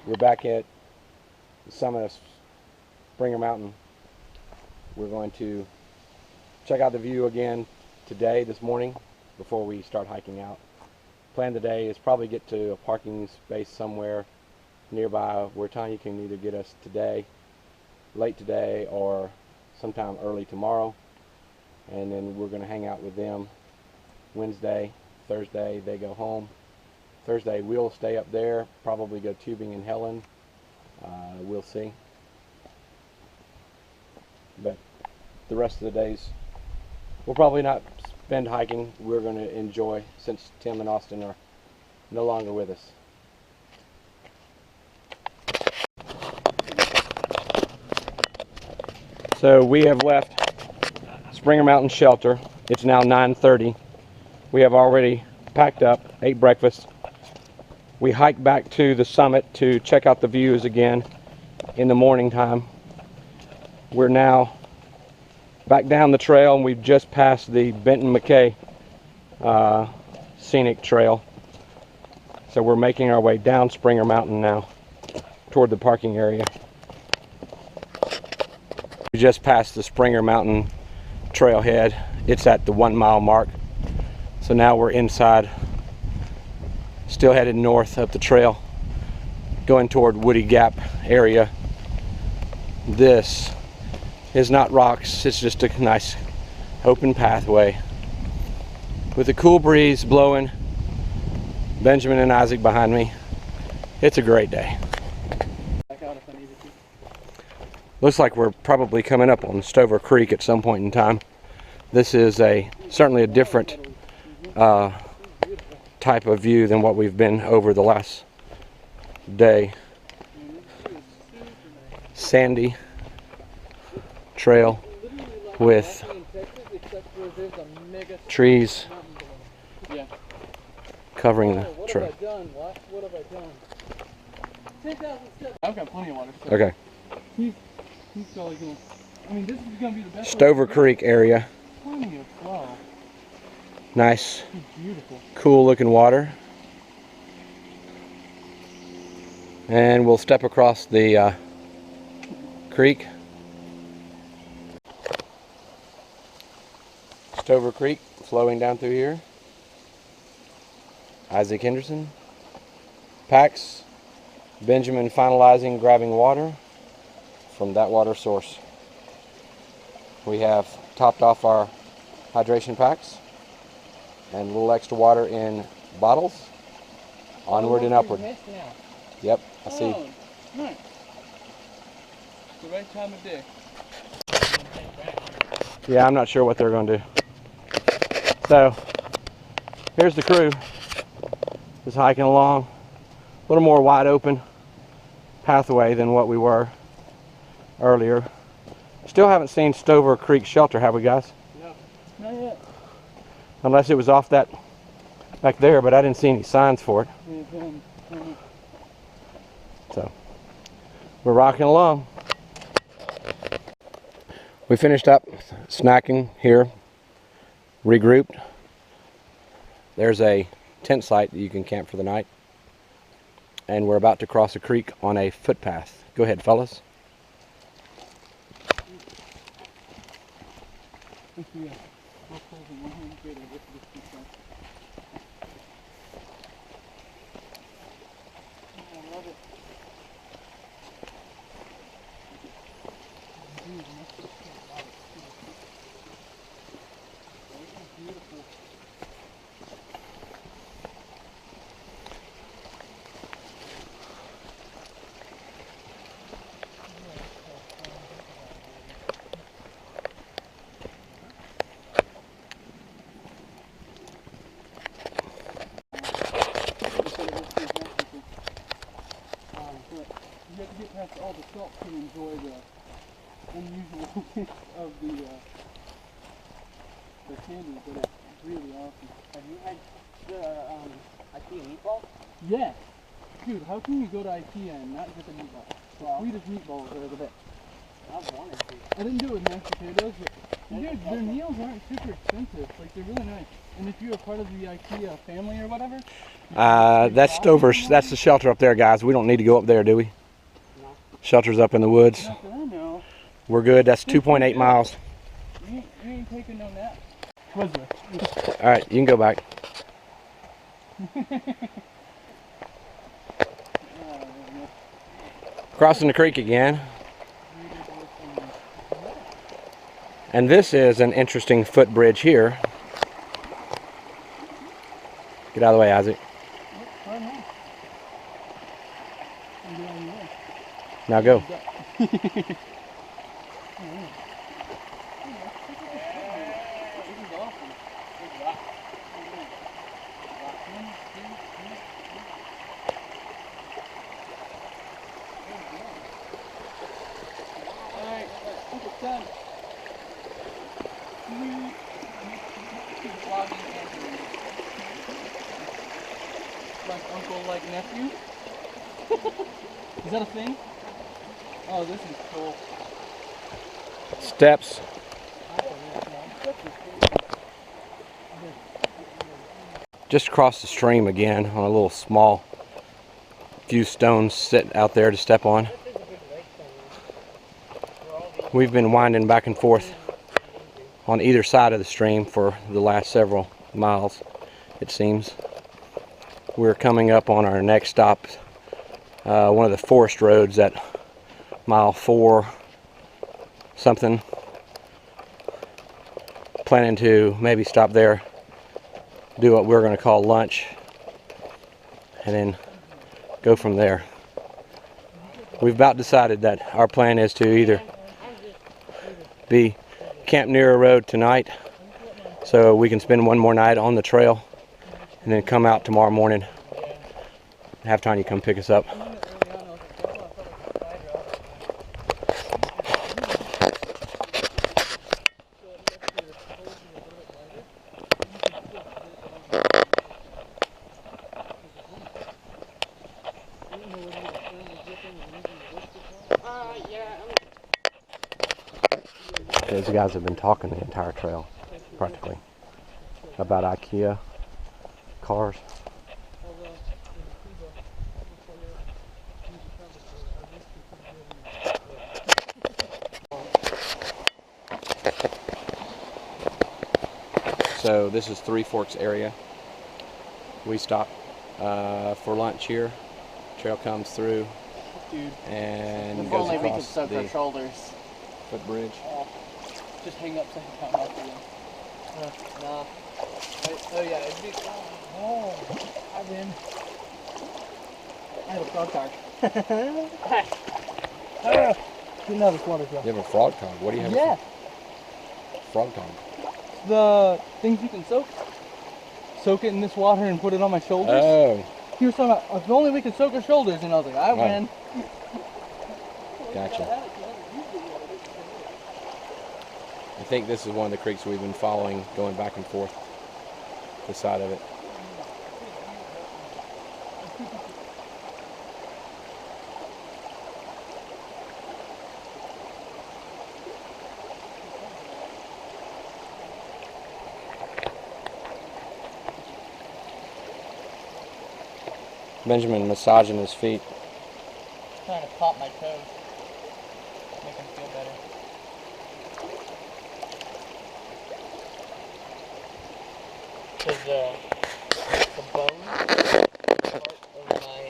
We're back at the summit of Springer Mountain. We're going to check out the view again this morning, before we start hiking out. Plan today is probably get to a parking space somewhere nearby where Tanya can either get us today, late today, or sometime early tomorrow. And then we're going to hang out with them Wednesday, Thursday they go home. Thursday we'll stay up there, probably go tubing in Helen. We'll see. But the rest of the days we'll probably not spend hiking. We're going to enjoy, since Tim and Austin are no longer with us. So we have left Springer Mountain Shelter. It's now 9:30. We have already packed up, ate breakfast. We hiked back to the summit to check out the views again in the morning time. We're now back down the trail, and we've just passed the Benton McKay scenic trail. So we're making our way down Springer Mountain now toward the parking area. We just passed the Springer Mountain trailhead. It's at the 1 mile mark. So now we're inside, still headed north up the trail, going toward Woody Gap area. This is not rocks, it's just a nice open pathway with a cool breeze blowing. Benjamin and Isaac behind me. It's a great day. Looks like we're probably coming up on Stover Creek at some point in time. This is certainly a different type of view than what we've been over the last day. Sandy trail with trees covering the trail. What have I done? 10,000 steps. I've got plenty of water. So okay. He's probably gonna. I mean, this is gonna be the best. Stover Creek area. Plenty of flow. Nice. Beautiful. Cool looking water. And we'll step across the creek. Stover Creek flowing down through here. Isaac Henderson. Pax. Benjamin finalizing grabbing water from that water source. We have topped off our hydration packs and a little extra water in bottles. Onward and upward. Yep, I see. Oh, nice. The right time of day. Yeah, I'm not sure what they're going to do. So, here's the crew. Just hiking along. A little more wide open pathway than what we were earlier. Still haven't seen Stover Creek Shelter, have we, guys? No, not yet. Unless it was off that back there, but I didn't see any signs for it. So, we're rocking along. We finished up snacking here, regrouped. There's a tent site that you can camp for the night. And we're about to cross a creek on a footpath. Go ahead, fellas. You have to get past all the salt to enjoy the unusualness of the candy, but it's really awesome. Have you had the IKEA meatball? Yes. Dude, how can you go to IKEA and not get the meatball? The sweetest meatballs are the best. I've wanted to. I didn't do it with mashed potatoes, but Dude, their meals aren't super expensive. Like, they're really nice. And if you're a part of the IKEA family or whatever. That's the shelter up there, guys. We don't need to go up there, do we? No. Shelter's up in the woods. Not that I know. We're good. That's 2.8 miles. You ain't taking no nap. Was there? All right, you can go back. Crossing the creek again. And this is an interesting footbridge here. Get out of the way, Isaac. Now go. Like uncle, like nephew? Is that a thing? Oh, this is cool. Steps. Just across the stream again on a little small few stones sit out there to step on. We've been winding back and forth on either side of the stream for the last several miles, it seems. We're coming up on our next stop, one of the forest roads at mile 4 something. Planning to maybe stop there, do what we're going to call lunch, and then go from there. We've about decided that our plan is to either be camp near a road tonight so we can spend one more night on the trail and then come out tomorrow morning. Have time to come pick us up. Those guys have been talking the entire trail, practically, about IKEA cars. So this is Three Forks area. We stop for lunch here. Trail comes through. Dude, and if goes only we could across soak the our shoulders. footbridge. Just hang up second time off again. Nah. Oh yeah, it'd be. Oh, I've been. I have a frog card. Didn't have this water, You have a frog cog. What do you have? Yeah, Frog cog. the things you can soak. Soak it in this water and put it on my shoulders. Oh, He was talking about, if only we could soak our shoulders, and I was like, I win. gotcha. I think this is one of the creeks we've been following, going back and forth the side of it. Benjamin massaging his feet. Trying to pop my toes. Make them feel better. Because the bone part of my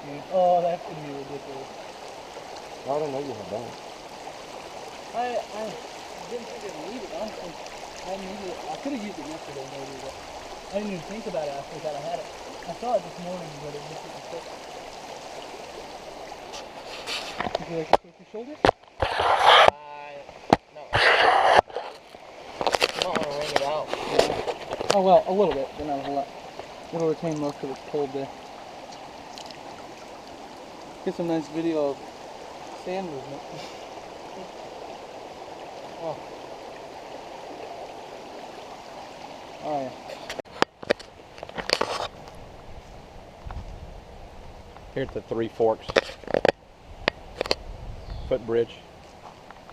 dude, oh, that's gonna be ridiculous. I don't know you have that. I didn't think I'd need it, honestly. I could have used it yesterday maybe, but I didn't even think about it after that I had it. I saw it this morning, but it just didn't fit. Would you like to switch your shoulders? No. You don't want to wring it out. Yeah. Oh well, a little bit, but not a whole lot. It'll retain most of its cold there. Get some nice video of sand movement. Oh. Oh yeah. Here at the Three Forks footbridge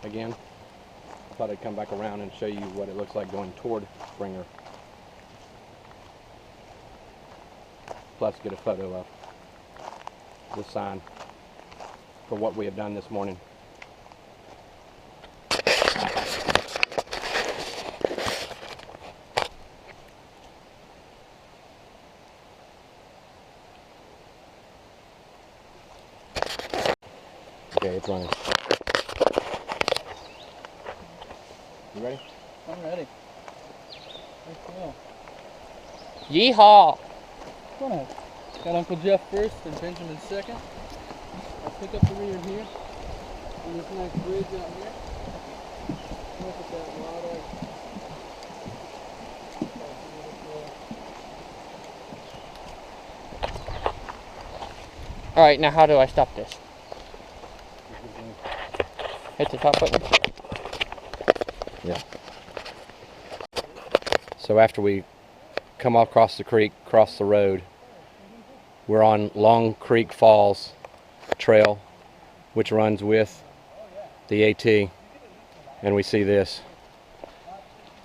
again. I thought I'd come back around and show you what it looks like going toward Springer. Plus get a photo of the sign for what we have done this morning. Okay, it's running. You ready? I'm ready. Let's go. Yeehaw! Go ahead. Got Uncle Jeff first and Benjamin second. I'll pick up the rear here. On this nice bridge out here. Look at that water. Alright, now how do I stop this? Hit the top button? Yeah. So after we come across the creek, cross the road, we're on Long Creek Falls Trail, which runs with the AT, and we see this.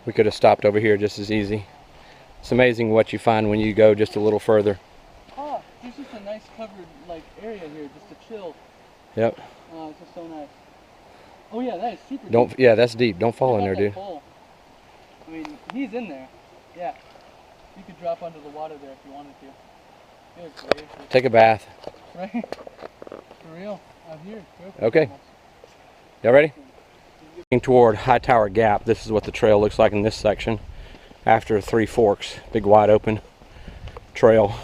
We could have stopped over here just as easy. It's amazing what you find when you go just a little further. Oh, there's just a nice covered like area here just to chill. Yep. Oh, it's just so nice. Oh yeah, that is super deep. Don't. Yeah, that's deep. Don't fall in there, Check out dude. that hole. I mean, he's in there. Yeah. You could drop under the water there if you wanted to. Good gracious. Take a bath. Right? For real. Out here. Okay. Y'all ready? Toward High Tower Gap. This is what the trail looks like in this section. After Three Forks, big wide open trail.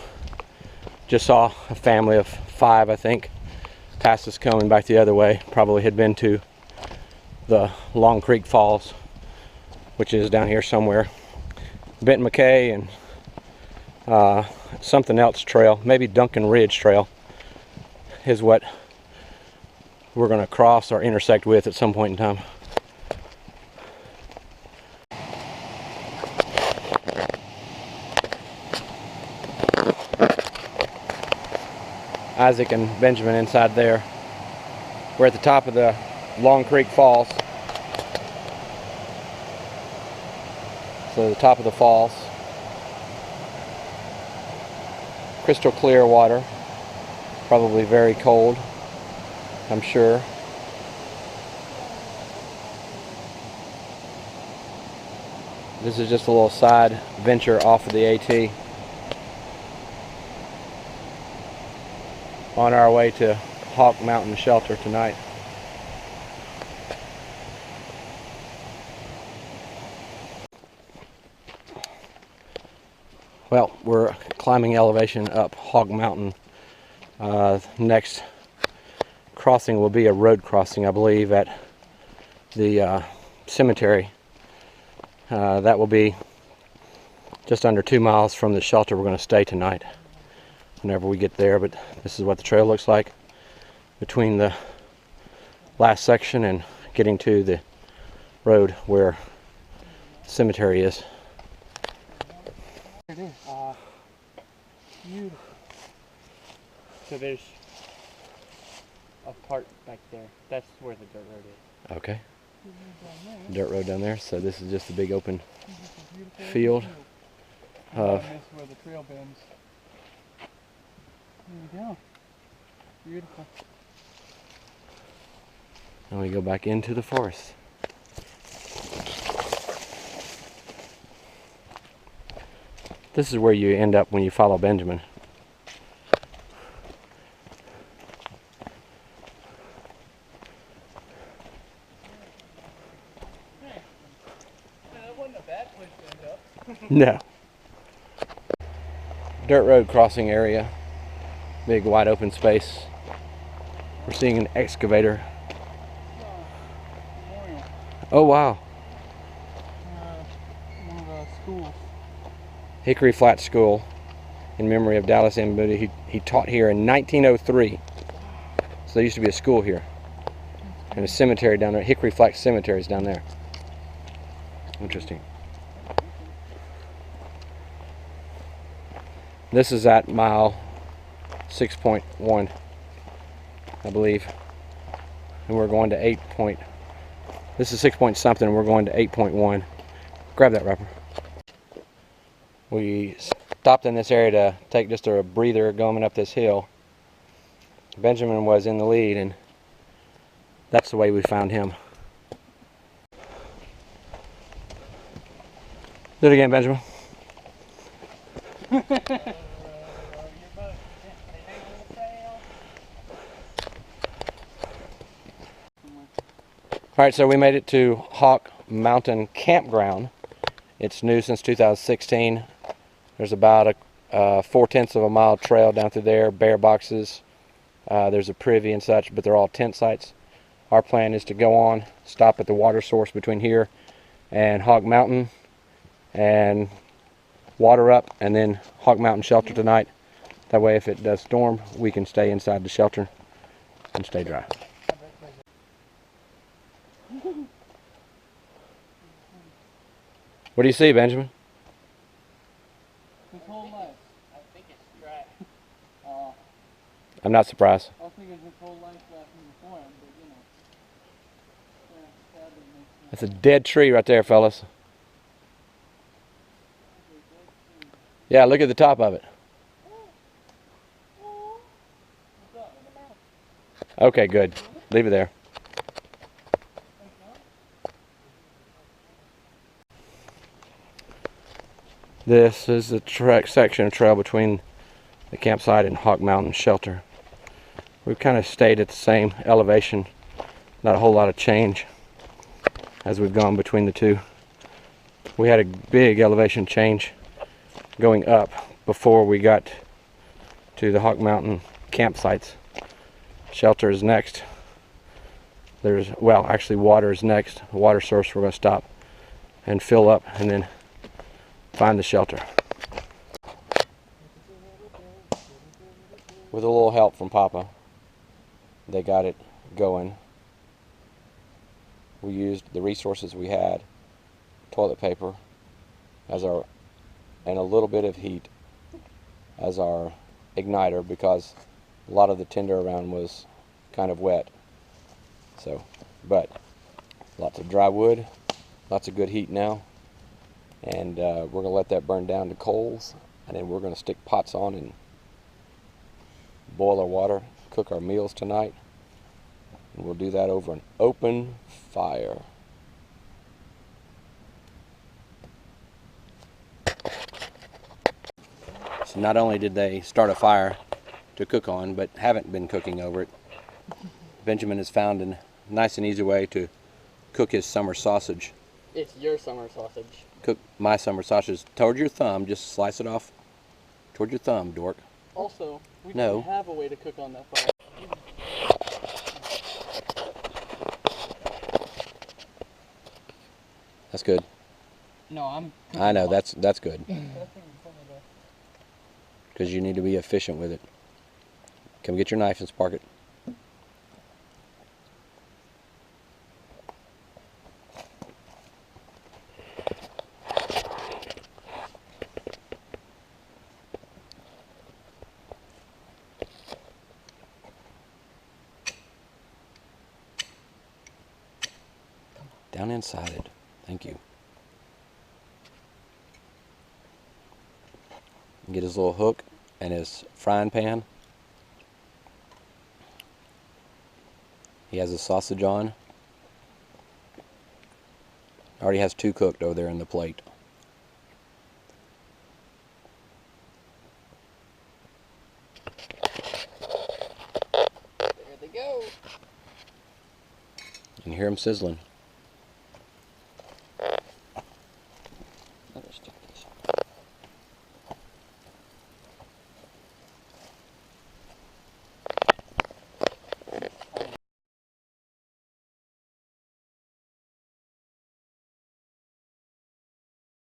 Just saw a family of 5, I think, past us coming back the other way. Probably had been to the Long Creek Falls, which is down here somewhere. Benton McKay and something else trail, maybe Duncan Ridge Trail, is what we're going to cross or intersect with at some point in time. Isaac and Benjamin inside there. We're at the top of the Long Creek Falls. So the top of the falls. Crystal clear water. Probably very cold, I'm sure. This is just a little side venture off of the AT. On our way to Hawk Mountain Shelter tonight. Well, we're climbing elevation up Hog Mountain. Next crossing will be a road crossing, I believe, at the cemetery. That will be just under 2 miles from the shelter we're going to stay tonight whenever we get there. But this is what the trail looks like between the last section and getting to the road where the cemetery is. It is. Beautiful. So there's a part back there. That's where the dirt road is. Okay. Dirt road down there. So this is just a big open field. That's where the trail bends. There we go. Beautiful. And we go back into the forest. This is where you end up when you follow Benjamin. Hey, that wasn't a bad place to end up. No. Dirt road crossing area. Big wide open space. We're seeing an excavator. Memorial. Oh wow. One of the schools. Hickory Flat School in memory of Dallas M. Moody. He taught here in 1903. So there used to be a school here. And a cemetery down there. Hickory Flat Cemetery is down there. Interesting. This is at mile 6.1, I believe. and we're going to 8 point. This is 6 point something, and we're going to 8.1. Grab that wrapper. We stopped in this area to take just a breather going up this hill. Benjamin was in the lead, and that's the way we found him. Do it again, Benjamin. Alright, so we made it to Hawk Mountain Campground. It's new since 2016. There's about a 4/10 of a mile trail down through there, bear boxes. There's a privy and such, but they're all tent sites. Our plan is to go on, stop at the water source between here and Hawk Mountain, and water up, and then Hawk Mountain shelter tonight. That way, if it does storm, we can stay inside the shelter and stay dry. What do you see, Benjamin? His whole life. I think it's dry. I'm not surprised. I was thinking his whole life left in the form, but you know. Yeah, sadly makes That's a dead tree right there, fellas. Yeah, look at the top of it. Okay, good. Leave it there. This is the section of trail between the campsite and Hawk Mountain shelter. We've kind of stayed at the same elevation, not a whole lot of change as we've gone between the two. We had a big elevation change going up before we got to the Hawk Mountain campsites. Shelter is next. Actually water is next. The water source we're going to stop and fill up and then find the shelter. With a little help from Papa, they got it going. We used the resources we had, toilet paper and a little bit of heat as our igniter, because a lot of the tinder around was kind of wet. So, but lots of dry wood, lots of good heat now. And we're going to let that burn down to coals, and then we're going to stick pots on and boil our water, cook our meals tonight, and we'll do that over an open fire. So not only did they start a fire to cook on, but haven't been cooking over it, Benjamin has found a nice and easy way to cook his summer sausage. It's your summer sausage. Cook my summer sausage toward your thumb. Just slice it off toward your thumb, dork. Also, we No. don't have a way to cook on that fire. That's good. No, I'm. I know, that's good. Because you need to be efficient with it. Come get your knife and spark it. Down inside it. Thank you. Get his little hook and his frying pan. He has his sausage on. Already has 2 cooked over there in the plate. There they go. You can hear them sizzling.